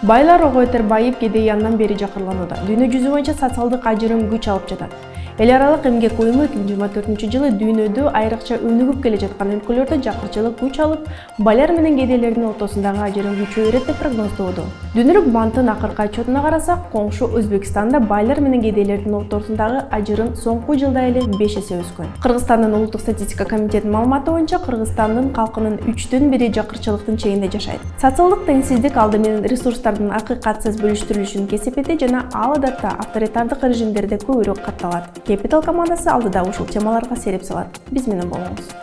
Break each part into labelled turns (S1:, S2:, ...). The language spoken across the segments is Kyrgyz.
S1: Байлар огойтер байып кедей yandan бери жакырланууда. Дүйнө жүзү боюнча социалдык ажырым күч алып жатат. Эл аралык эмгек уюму 2024-жылы дүйнөдө айрыкча өнүгүп келе жаткан өлкөлөрдө жакырчылык күч алып, байлар менен кедейлердин ортосундагы ажырым күчөйөрөт деп прогноздоодо. Дүйнөлүк банктын акыркы отчетуна карасак, коңшу Өзбекстанда байлар менен кедейлердин ортосундагы ажырым соңку жылда эле 5 эсе өскөн. Кыргызстандын улуттук статистика комитетинин маалыматы боюнча Кыргызстандын калкынын 3төн 1 жакырчылыктын чегинде жашайт. Социалдык теңсиздик алды менен ресурстардын акыйкатсыз бөлүштүрүлүшүн кесип этет жана ал адатта авторитардык режимдерде көбүрөөк катталат. Capital командасы алдыда ушул темаларга сереп салат. Биз менен болуңуз.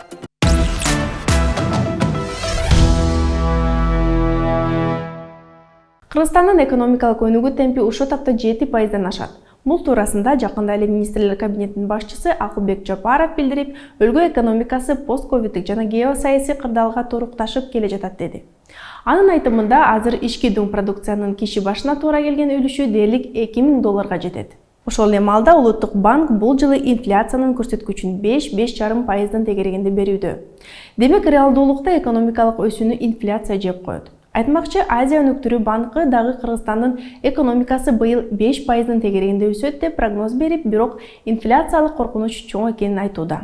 S1: Кыргызстандын экономикалык өнүгүү темпи ушул тапта 7%дан ашат. Бул туурасында жакында эле министрлер кабинетинин башчысы Акылбек Жапаров билдирип, өлкө экономикасы пост-ковиддик жана геосаясий кырдаалга турукташып келе жатат деди. Анын айтымында, азыр ички дүң продукциянын киши башына туура келген үлүшү дээрлик $2000 жетет. Ошол эле маалда Улуттук банк бул жылы инфляциянын көрсөткүчүн 5–5,5%дан тегерегенде берүүдө. Демек, реалдуулукта экономикалык өсүүнү инфляция жеп коет. Айтмакчы, Азия өнүктүрүү банкы дагы Кыргызстандын экономикасы быйыл 5%дан тегерегенде өсөт деп прогноз берип, бирок инфляциялык коркунуч чоң экенин айтууда.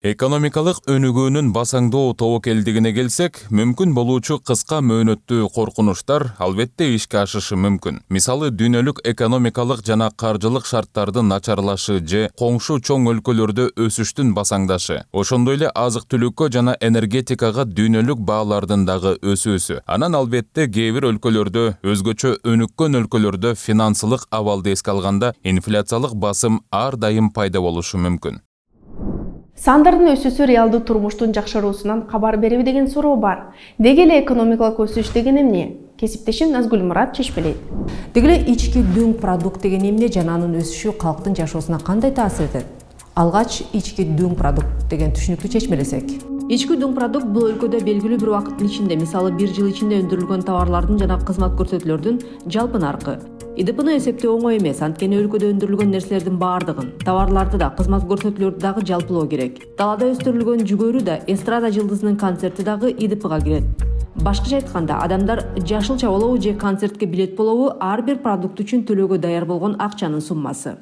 S2: Экономикалык өнүгүүнүн басаңдоо тобокелдигине келсек, мүмкүн болуучу кыска мөөнөттүү коркунучтар албетте ишке ашышы мүмкүн. Мисалы, дүйнөлүк экономикалык жана каржылык шарттардын начарлашы же коңшу чоң өлкөлөрдө өсүштүн басаңдашы. Ошондой эле азык-түлүккө жана энергетикага дүйнөлүк баалардын дагы өсүүсү. Анан албетте кээ бир өлкөлөрдө, өзгөчө өнүккөн өлкөлөрдө финансылык абалды эске алганда инфляциялык басым ар дайым пайда болушу мүмкүн.
S1: Сандардын өсүүсү реалдуу турмуштун жакшыруусунан кабар береби деген суроо бар. Деги эле экономикалык өсүш деген эмне? Кесиптешим Назгүл Мурат чечпелейт.
S3: Деги эле ички дүң продукт деген эмне жана анын өсүшү калктын жашоосуна кандай таасир этет? Алгач ички дүң продукт деген түшүнүктү чечмелесек. Ички дүң продукт бул өлкөдө белгилүү бир убакыттын ичинде, мисалы 1 жыл ичинде өндүрүлгөн товарлардын жана кызмат көрсөтүүлөрдүн жалпы наркы. ИДПны эсептөө оңой эмес, анткени өлкөдө өндүрүлгөн нерселердин баардыгын, товарларды да, кызмат көрсөтүүлөрдү дагы жалпылоо керек. Талаада өстүрүлгөн жүгөрү да, эстрада жылдызынын концерти дагы ИДПга кирет. Башкача айтканда, адамдар жашылча болобу же концертке билет болобу ар бир продукт үчүн төлөөгө даяр болгон акчанын суммасы.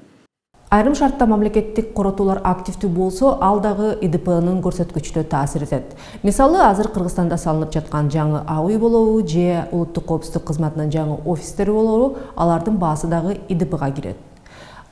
S3: Айрым шартта мамлекеттик коротуулар активдүү болсо, ал дагы ИДПнын көрсөткүчүнө таасир этет. Мисалы, азыр Кыргызстанда салынып жаткан жаңы ак үй болобу же улуттук коопсуздук кызматынын жаңы офистери болобу, алардын баасы дагы ИДПга кирет.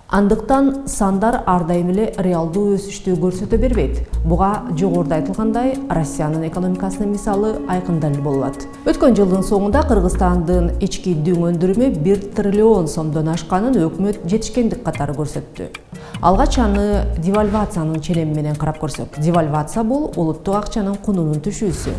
S3: Андыктан сандар ар дайым эле реалдуу өсүштү көрсөтө бербейт. Буга жогоруда айтылгандай, Россиянын экономикасынын мисалы айкын далил болот. Өткөн жылдын соңунда Кыргызстандын ички дүң өндүрүмү 1 триллион сомдон ашканын өкмөт жетишкендик катары көрсөттү. Алгач аны девальвациянын челеми менен карап көрсөк. Девальвация бул улуттук акчанын кунунун түшүүсү.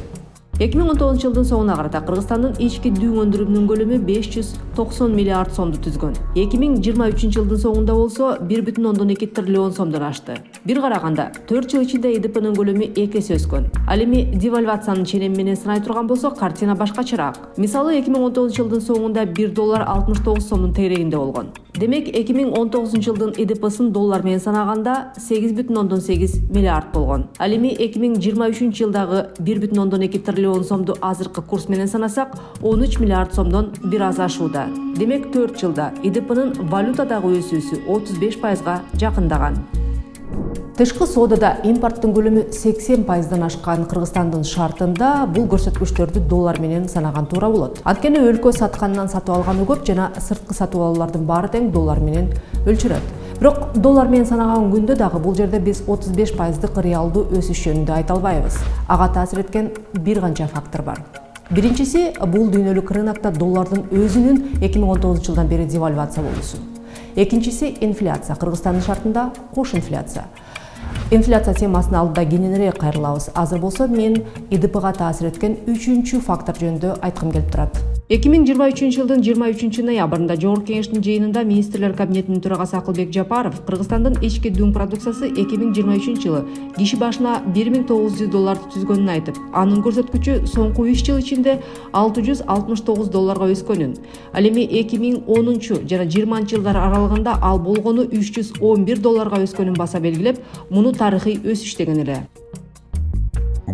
S3: 2019 жылдын соңуна карата Кыргызстандын ички дүң өндүрүмүнүн көлөмү 590 миллиард сомду түзгөн. 2023 жылдын соңунда болсо 1,2 триллион сомдон ашты. Бир караганда 4 жыл ичинде ИДПнын көлөмү 2 эсе өскөн. Ал эми девальвациянын челеми менен сынай турган болсок, картина башкачараак. Мисалы, 2019 жылдын соңунда $1 69 сомдун тегерегинде болгон. Демек, 2019 жылдын ИДПсын доллар менен санаганда 8,8 миллиард болгон. Ал эми 2023 жылдагы 1,2 триллион сомду азыркы курс менен санасак, 13 миллиард сомдон бир аз ашууда. Демек, 4 жылда ИДПнын валютадагы өсүүсү 35%га жакындаган. Тышкы соодада импорттун көлөмү 80%дан ашкан Кыргызстандын шартында бул көрсөткүчтөрдү доллар менен санаган туура болот. Анткени өлкө саткандан сатып алганы көп жана сырткы сатып алуулардын баары тең доллар менен өлчөлөт. Бирок доллар менен санаган күндө дагы бул жерде биз 35%дык реалдуу өсүш жөнүндө айта албайбыз. Ага таасир эткен бир канча фактор бар. Биринчиси, бул дүйнөлүк рынокто доллардын өзүнүн 2019 жылдан бери девальвация болуусу. Экинчиси, инфляция. Кыргызстандын шартында кош инфляция. Инфляция темасына алдыда кененирээк кайрылабыз. Азыр болсо мен ИДПга таасир эткен үчүнчү фактор жөнүндө айткым келип турат. 2023 жылдын 23 ноябрында Жогорку кеңештин жыйынында министрлер кабинетинин төрагасы Акылбек Жапаров Кыргызстандын ички дүң продукциясы 2023 жылы киши башына $1900 түзгөнүн айтып, анын көрсөткүчү соңку 3 жыл ичинде $669 өскөнүн. Ал эми 2010 жана 20 жылдар аралыгында ал болгону $311 өскөнүн баса белгилеп, муну тарыхый өсүш деген эле.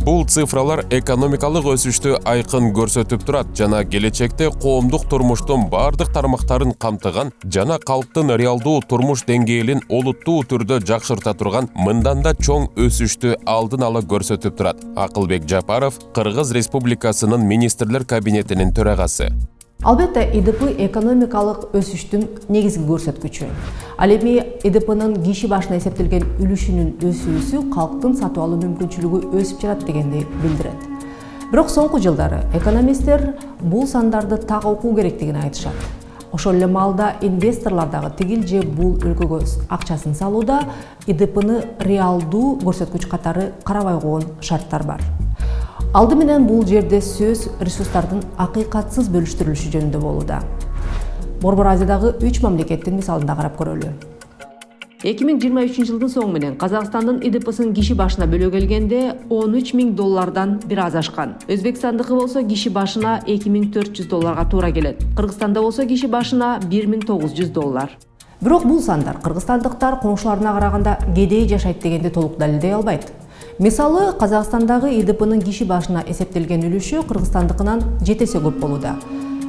S4: Бул цифралар экономикалык өсүштү айкын көрсөтүп турат жана келечекте коомдук турмуштун бардык тармактарын камтыган жана калктын реалдуу турмуш деңгээлин олуттуу түрдө жакшырта турган мындан да чоң өсүштү алдын ала көрсөтүп турат. Акылбек Жапаров, Кыргыз Республикасынын министрлер кабинетинин төрагасы.
S3: Албетте, ИДП экономикалык өсүштүн негизги көрсөткүчү. Ал эми ИДПнын киши башына эсептелген үлүшүнүн өсүүсү калктын сатып алуу мүмкүнчүлүгү өсүп жатат дегенди билдирет. Бирок соңку жылдары экономисттер бул сандарды так окуу керектигин айтышат. Ошол эле маалда инвесторлор дагы тигил же бул өлкөгө акчасын салууда ИДПны реалдуу көрсөткүч катары карабай койгон шарттар бар. Алды менен бул жерде сөз ресурстардын акыйкатсыз бөлүштүрүлүшү жөнүндө болууда. Борбор Азиядагы 3 мамлекеттин мисалында карап көрөлү. 2023 жылдын соңу менен Казакстандын ИДПсын киши башына бөлө келгенде $13,000 бир аз ашкан. Өзбекстандыкы болсо киши башына $2,400 туура келет. Кыргызстанда болсо киши башына $1,900. Бирок бул сандар кыргызстандыктар коңшуларына караганда кедей жашайт дегенди толук далилдей албайт. Мисалы, Казакстандагы ИДПнын киши башына эсептелген үлүшү кыргызстандыкынан 7 эсе көп болууда.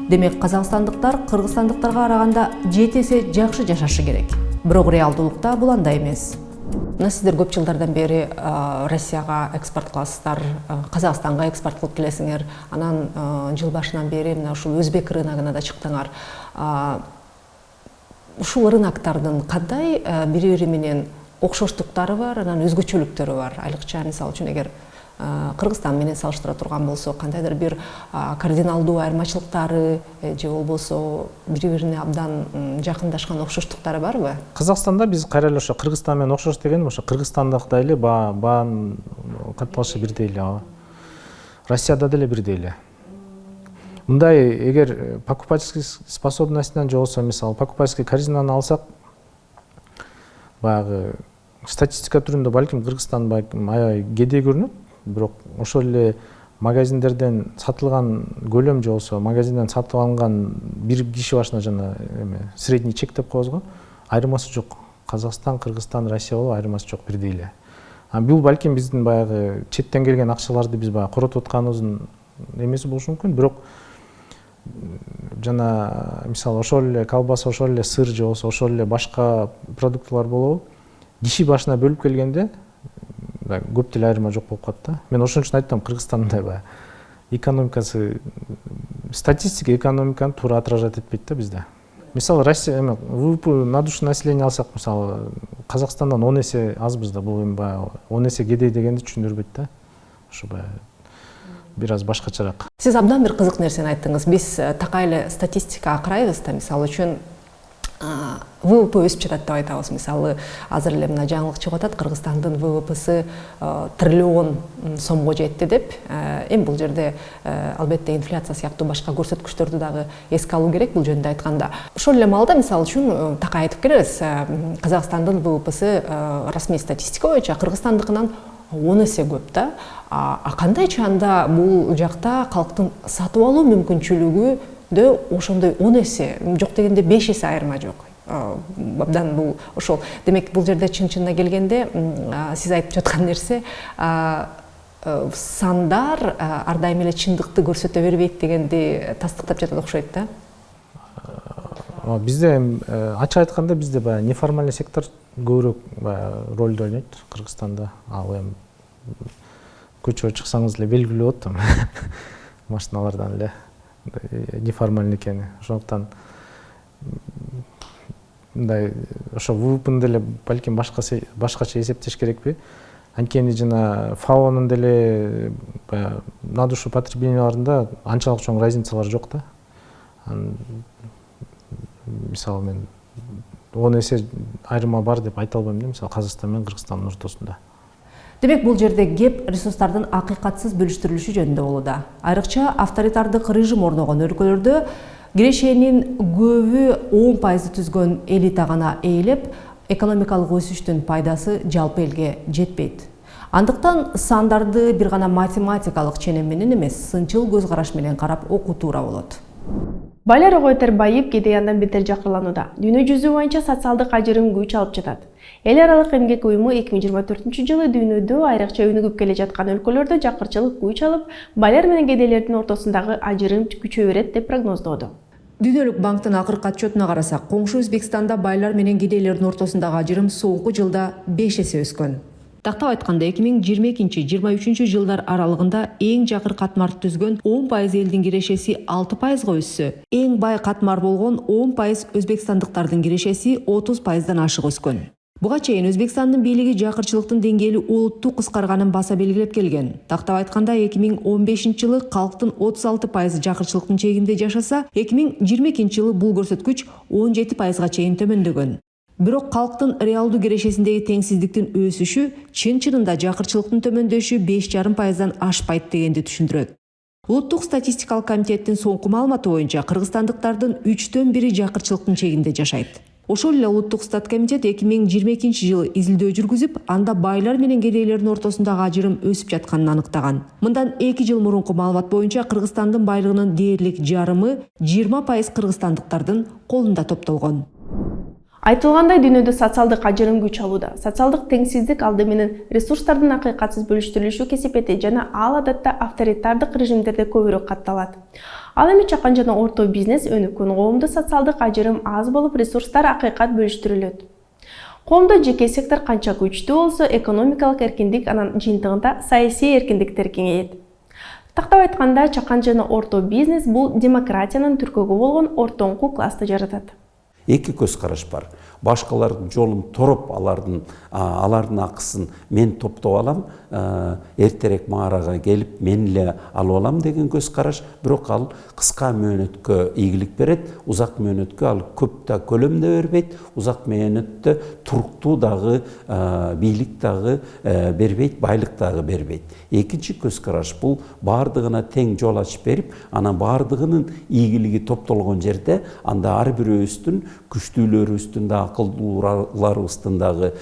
S3: Демек, казакстандыктар кыргызстандыктарга караганда 7 эсе жакшы жашашы керек. Бирок реалдуулукта бул андай эмес. Сиздер көп жылдардан бери Россияга экспорт кыласыздар, Казакстанга экспорт кылып келесиңер. Анан жыл башынан бери мына ушул өзбек рыногуна да чыктыңар. Ушул рыноктардын кандай бири-бири менен окшоштуктары бар, анан өзгөчөлүктөрү бар. Айрыкча мисалы үчүн эгер Кыргызстан менен салыштыра турган болсо, кандайдыр бир кардиналдуу айырмачылыктары же болбосо бири-бирине абдан жакындашкан окшоштуктары барбы?
S5: Казакстанда биз кайра эле ошо Кыргызстан менен окшош дегеним ошо Кыргызстандагыдай эле баан катталышы бирдей эле. Россияда деле бирдей эле. Мындай эгер покупательский способностьтан же болсо мисалы покупательский корзинаны алсак, баягы статистика түрүндө балким Кыргызстан аябай кедей көрүнөт, бирок ошол эле магазиндерден сатылган көлөм же болсо магазинден сатып алынган бир киши башына жана средний чек деп коебуз го, айырмасы жок. Казакстан, Кыргызстан, Россия болуп айырмасы жок, бирдей эле. Бул балким биздин баягы четтен келген акчаларды биз баягы коротуп атканыбыздын эмеси болушу мүмкүн, бирок жана мисалы ошол эле колбаса, ошол эле сыр же болсо ошол эле башка продуктылар болобу, киши башына бөлүп келгенде көп деле айырма жок болуп калат да. Мен ошон үчүн айттым, Кыргызстандын баягы экономикасы, статистика экономиканы туура отражать этпейт да бизде. Мисалы Россия ВВП на душу населения алсак, мисалы Казакстандан 10 эсе азбыз да, бул эми баягы 10 эсе кедей дегенди түшүндүрбөйт да. Ошо баягы бир аз башкачараак.
S3: Сиз абдан бир кызык нерсени айттыңыз. Биз такай эле статистикага карайбыз да, мисалы үчүн ВВП өсүп жатат деп айтабыз. Мисалы азыр эле мына жаңылык чыгып атат, Кыргызстандын ВВПсы триллион сомго жетти деп. Эми бул жерде албетте инфляция сыяктуу башка көрсөткүчтөрдү дагы эске алуу керек бул жөнүндө айтканда. Ошол эле маалда мисалы үчүн такай айтып келебиз, Казакстандын ВВПсы расмий статистика боюнча Кыргызстандыкынан 10 эсе көп да. Кандайча анда бул жакта калктын сатып алуу мүмкүнчүлүгү ошондой 10 эсе, жок дегенде 5 эсе айырма жок. Абдан бул ошол. Демек бул жерде чын-чынына келгенде сиз айтып жаткан нерсе сандар ар дайым эле чындыкты көрсөтө бербейт дегенди тастыктап жатат окшойт да.
S5: Бизде ачык айтканда бизде баягы неформальный сектор көбүрөөк ролду ойнойт Кыргызстанда. Ал эми көчөгө чыксаңыз эле белгилүү болот там машиналардан эле неформальный экени. Ошондуктан мындай ошо ВВПны деле балким башкача эсептеш керекпи? Анткени жана ФАОнун деле на душу потребленияларында анчалык чоң разницалар жок да. Мисалы мен 10 эсе айырма бар деп айта албайм да, мисалы Казакстан менен Кыргызстандын ортосунда.
S3: Демек бул жерде кеп ресурстардын акыйкатсыз бөлүштүрүлүшү жөнүндө болууда. Айрыкча авторитардык режим орногон өлкөлөрдө кирешенин көбү 10% түзгөн элита гана ээлеп, экономикалык өсүштүн пайдасы жалпы элге жетпейт. Андыктан сандарды бир гана математикалык ченем менен эмес, сынчыл көз караш менен карап окуу туура болот.
S1: Байлар огойтер байып, кедей андан бетер жакырланууда. Дүйнө жүзү боюнча социалдык ажырым күч алып жатат. Эл аралык эмгек уюму 2024-жылы дүйнөдө айрыкча өнүгүп келе жаткан өлкөлөрдө жакырчылык күч алып, байлар менен кедейлердин ортосундагы ажырым күчөйө берет деп прогноздоду.
S3: Дүйнөлүк банктын акыркы отчетуна карасак, коңшу Өзбекстанда байлар менен кедейлердин ортосундагы ажырым соңку жылда 5 эсе өскөн. Тактап айтканда 2022-23 жылдар аралыгында эң жакыр катмар түзгөн 10% элдин кирешеси 6%га өссө, эң бай катмар болгон 10% өзбекстандыктардын кирешеси 30%дан ашык өскөн. Буга чейин Өзбекстандын бийлиги жакырчылыктын деңгээли олуттуу кыскарганын баса белгилеп келген. Тактап айтканда 2015-жылы калктын 36% жакырчылыктын чегинде жашаса, 2022-жылы бул көрсөткүч 17%га чейин төмөндөгөн. Бирок калктын реалдуу кирешесиндеги теңсиздиктин өсүшү чын-чынында жакырчылыктын төмөндөшү 5,5%дан ашпайт дегенди түшүндүрөт. Улуттук статистикалык комитеттин соңку маалыматы боюнча кыргызстандыктардын 1/3 жакырчылыктын чегинде жашайт. Ошол эле Улуттук стат комитет 2022-жылы изилдөө жүргүзүп, анда байлар менен кедейлердин ортосундагы ажырым өсүп жатканын аныктаган. Мындан 2 жыл мурунку маалымат боюнча Кыргызстандын байлыгынын дээрлик жарымы 20% кыргызстандыктардын колунда топтолгон.
S1: Айтылгандай, дүйнөдө социалдык ажырым күч алууда. Социалдык теңсиздик алды менен ресурстардын акыйкатсыз бөлүштүрүлүшү кесепети жана ал адатта авторитардык режимдерде көбүрөөк катталат. Ал эми чакан жана орто бизнес өнүккөн коомдо социалдык ажырым аз болуп, ресурстар акыйкат бөлүштүрүлөт. Коомдо жеке сектор канча күчтүү болсо, экономикалык эркиндик анан жыйынтыгында саясий эркиндиктер кеңейет. Тактап айтканда, чакан жана орто бизнес бул демократиянын түркөгү болгон ортоңку классты жаратат.
S6: Эки көз караш бар. Башкалардын жолун тороп, алардын акысын мен топтоп алам, эртерээк маарага келип мен эле алып алам деген көз караш. Бирок ал кыска мөөнөткө ийгилик берет, узак мөөнөткө ал көп да көлөмдө бербейт, узак мөөнөттө туруктуу дагы бийлик дагы бербейт, байлык дагы бербейт. Экинчи көз караш бул баардыгына тең жол ачып берип, анан баардыгынын ийгилиги топтолгон жерде анда ар бирөөбүздүн күчтүүлөрүбүздүн да акылдууларыбыздын дагы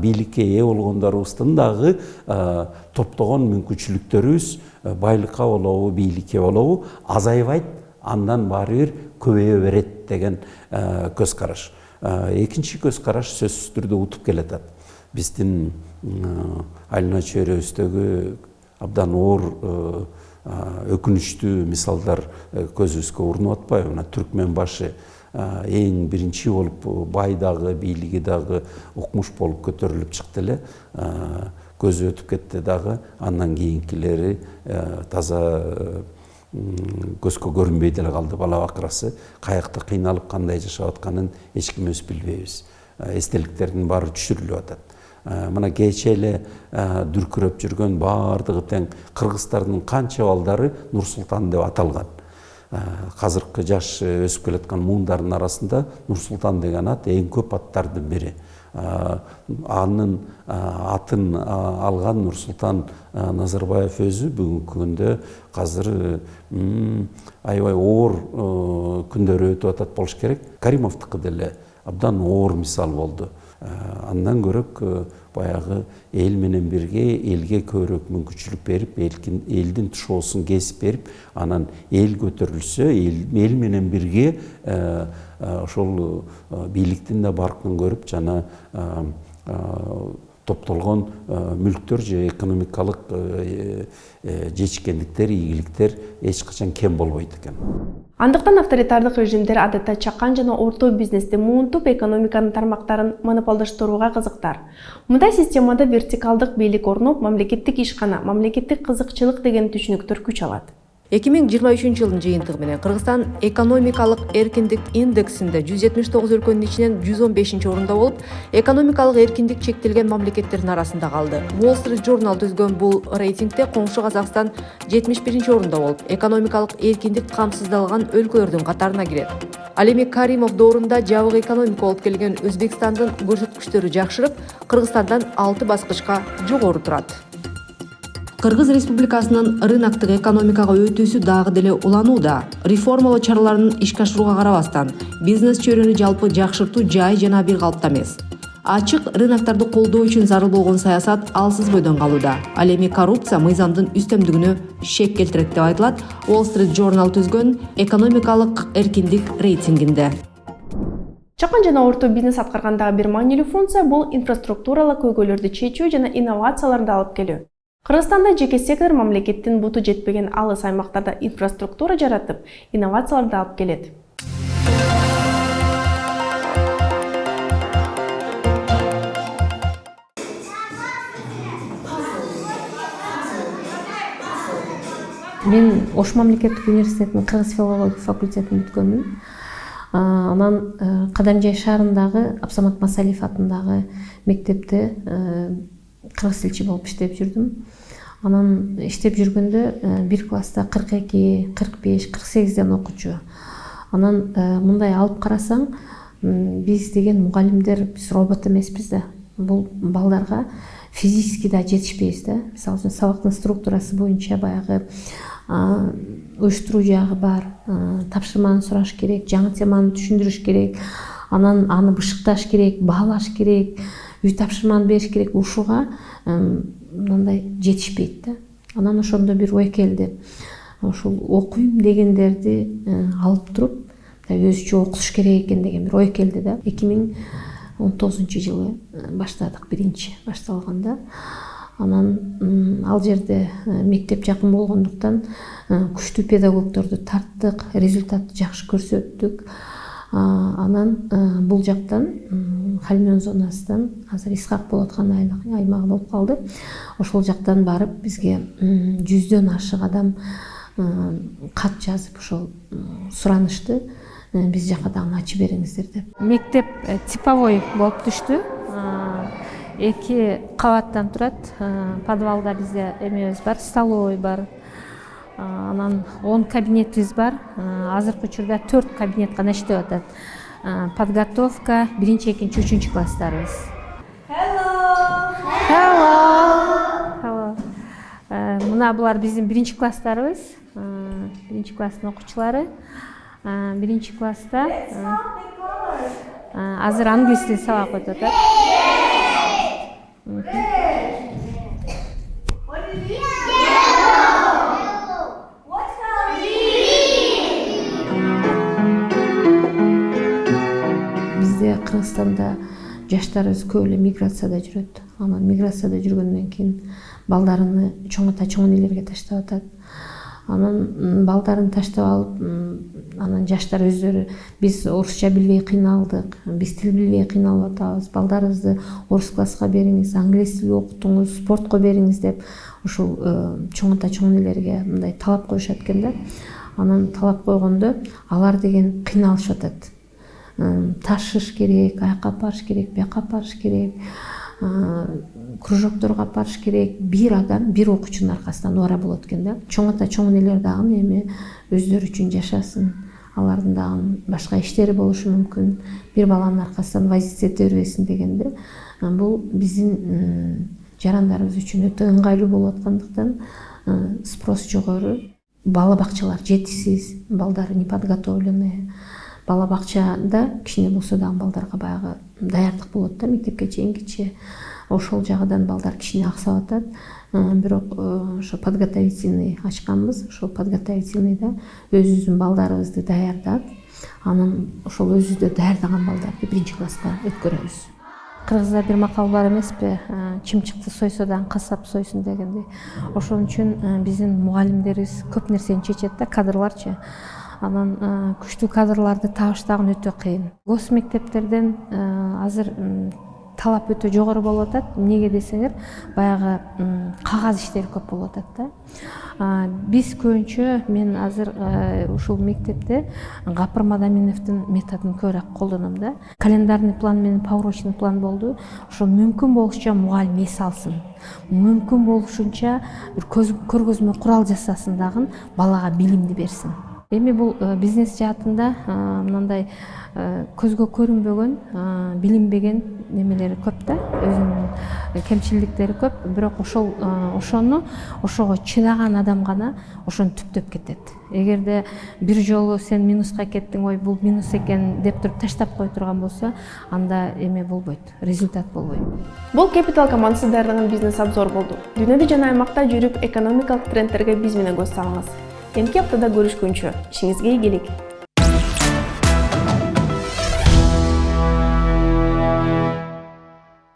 S6: бийликке ээ болгондорубуздун дагы топтогон мүмкүнчүлүктөрүбүз байлыкка болобу, бийликке болобу азайбайт, андан баары бир көбөйө берет деген көз караш. Экинчи көз караш сөзсүз түрдө утуп келатат. Биздин айылына чөйрөбүздөгү абдан оор өкүнүчтүү мисалдар көзүбүзгө урунуп атпайбы? Мына Түркмен башы эң биринчи болуп бай дагы, бийлиги дагы укмуш болуп көтөрүлүп чыкты эле. Көзү өтүп кетти дагы, андан кийинкилери таза көзгө көрүнбөй деле калды. Бала бакырасы каякта кыйналып кандай жашап атканын эч ким өз билбейбиз. Эстеликтердин баары түшүрүлүп атат. Мына кечээ эле дүркүрөп жүргөн баардыгы тең кыргыздардын канча балдары Нур-Султан деп аталган. Казыркы жаш өсүп келаткан муундардын арасында Нур-Султан деген ат эң көп аттардын бири. Анын атын алган Нурсултан Назарбаев өзү бүгүнкү күндө казыр аябай оор күндөр өтүп атат болуш керек. Каримовдуку деле абдан оор мисал болду. Андан көрөк баягы эл менен бирге элге көбүрөөк мүмкүнчүлүк берип, элдин тушоосун кесип берип, анан эл көтөрүлсө, эл менен бирге ошол бийликтин да баркын көрүп, жана топтолгон мүлктөр же экономикалык жетишкендиктер, ийгиликтер эч качан кем болбойт экен.
S1: Андыктан авторитардык режимдер адатта чакан жана орто бизнести муунтуп экономиканын тармактарын монополдаштырууга кызыктар. Мындай системада вертикалдык бийлик орноп, мамлекеттик ишкана, мамлекеттик кызыкчылык деген түшүнүктөр күч алат.
S3: 2023 жылдын жыйынтыгы менен Кыргызстан экономикалык эркиндик индексинде 179 өлкөнүн ичинен 115-орунда болуп, экономикалык эркиндик чектелген мамлекеттердин арасында калды. Wall Street Journal түзгөн бул рейтингде коңшу Казакстан 71-орунда болуп, экономикалык эркиндик камсыздалган өлкөлөрдүн катарына кирет. Ал эми Каримов доорунда жабык экономика болуп келген Өзбекстандын көрсөткүчтөрү жакшырып, Кыргызстандан 6 баскычка жогору турат. Кыргыз Республикасынын рыноктук экономикага өтүүсү дагы деле уланууда. Реформалоо чараларын ишке ашырууга карабастан, бизнес чөйрөнү жалпы жакшыртуу жай жана бир калыпта эмес. ачык рынокторду колдоо үчүн зарыл болгон саясат алсыз бойдон калууда. Ал эми коррупция мыйзамдын үстөмдүгүнө шек келтирет деп айтылат Wall Street Journal түзгөн экономикалык эркиндик рейтингинде.
S1: Чакан жана орто бизнес аткаргандагы бир маанилүү функция бул инфраструктуралык көйгөйлөрдү чечүү жана инновацияларды алып келүү. Кыргызстанда жеке сектор мамлекеттин буту жетпеген алыс аймактарда инфраструктура жаратып, инновацияларды алып келет.
S7: Мен Ош мамлекеттик университетинин кыргыз филология факультетин бүткөнмүн. Анан Кадамжай шаарындагы Абсамат Масалиев атындагы мектепте кыргыз тилчи болуп иштеп жүрдүм. Анан иштеп жүргөндө бир класста 42, 45, 48ден окуучу. Анан мындай алып карасаң, биз деген мугалимдер биз робот эмеспиз да. Бул балдарга физически да жетишпейбиз да. Мисалы үчүн сабактын структурасы боюнча баягы уюштуруу жагы бар, тапшырманы сураш керек, жаңы теманы түшүндүрүш керек, анан аны бышыкташ керек, баалаш керек, үй тапшырманы бериш керек. Ушуга мындай жетишпейт да. Анан ошондо бир ой келди. Ушул окуйм дегендерди алып туруп, өзүчө окутуш керек экен деген бир ой келди да. 2019-жылы баштадык, биринчи башталганда. Анан ал жерде мектеп жакын болгондуктан күчтүү педагогдорду тарттык, результатты жакшы көрсөттүк. Анан бул жактан Халимон зонасынан азыр Исхак болоткан аймагы болуп калды. Ошол жактан барып бизге 100дөн ашык адам кат жазып ошол суранышты, биз жака дагы ачып бериңиздер деп. Мектеп типовой болуп түштү. 2 кабаттан турат. Подвалда бизде эмебиз бар, столовый бар. Анан 10 кабинетибиз бар. Азыркы учурда 4 кабинет гана иштеп атат. Подготовка 1, 2, 3 класстарыбыз. Hello. Мына булар биздин 1 класстарыбыз. 1 класстын окуучулары. 1 класста азыр англис тил сабак өтүп атат. Бизде Кыргызстанда жаштарыбыз көп эле миграцияда жүрөт. Анан миграцияда жүргөндөн кийин балдарыны чоң элерге таштап атат. Анан балдарын таштап алып, анан жаштар өздөрү биз орусча билбей кыйналдык, биз тил билбей кыйналып атабыз, балдарыбызды орус класска бериңиз, англис тил окутуңуз, спортко бериңиз деп ушул чоң элерге мындай талап коюшат экен да. Анан талап койгондо алар деген кыйналышып атат. Ташыш керек, аяка апарыш керек, бияка апарыш керек, кружокторго апарыш керек. Бир адам, бир окуучунун аркасынан убара болот экен да. Чоң элер дагы эми өздөрү үчүн жашасын. Алардын дагы башка иштери болушу мүмкүн. Бир баланын аркасынан возиться эте бербесин дегенде, бул биздин жарандарыбыз үчүн өтө ыңгайлуу болуп аткандыктан спрос жогору. Бала бакчалар жетишсиз, балдар неподготовленные. Бала бакчада кичине болсо дагы балдарга баягы даярдык болот да, мектепке чейинкичи. Ошол жагынан балдар кичине аксап атат. Бирок ошо подготовительный ачканбыз. Ошол подготовительныйда өзүбүздүн балдарыбызды даярдап, анан ошол өзүбүздө даярдаган балдарды 1 класска өткөрөбүз. Кыргызда бир макал бар эмеспи? Чымчыкты сойсодан касап сойсун дегендей. Ошон үчүн биздин мугалимдерибиз көп нерсени чечет да, кадрларчы. Анан күчтүү кадрларды табыштаган өтө кыйын. Гос мектептерден азыр талап өтө жогору болуп атат. Эмнеге десеңер, баягы кагаз иштери көп болуп атат да. Биз көбүнчө мен азыр ушул мектепте Гапыр Мадаминовдун методун көбүрөөк колдоном да. Календарный план менен поурочный план болду. Ошол мүмкүн болушунча мугалим эс алсын. Мүмкүн болушунча бир көргөзмө курал жасасын дагы балага билимди берсин. Эми бул бизнес жаатында мындай көзгө көрүнбөгөн, билинбеген немелери көп да, өзүнүн кемчилдиктери көп, бирок ошого чыдаган адам гана ошону түптөп кетет. Эгерде бир жолу сен минуска кеттиң, ой бул минус экен деп туруп таштап кое турган болсо, анда эме болбойт, результат болбойт.
S1: Бул Capital командасы даярдаган бизнес обзор болду. Дүйнөдө жана аймакта жүрүп экономикалык трендтерге биз менен көз салыңыз. Эмки аптада көрүшкөнчө, ишиңизге ийгилик.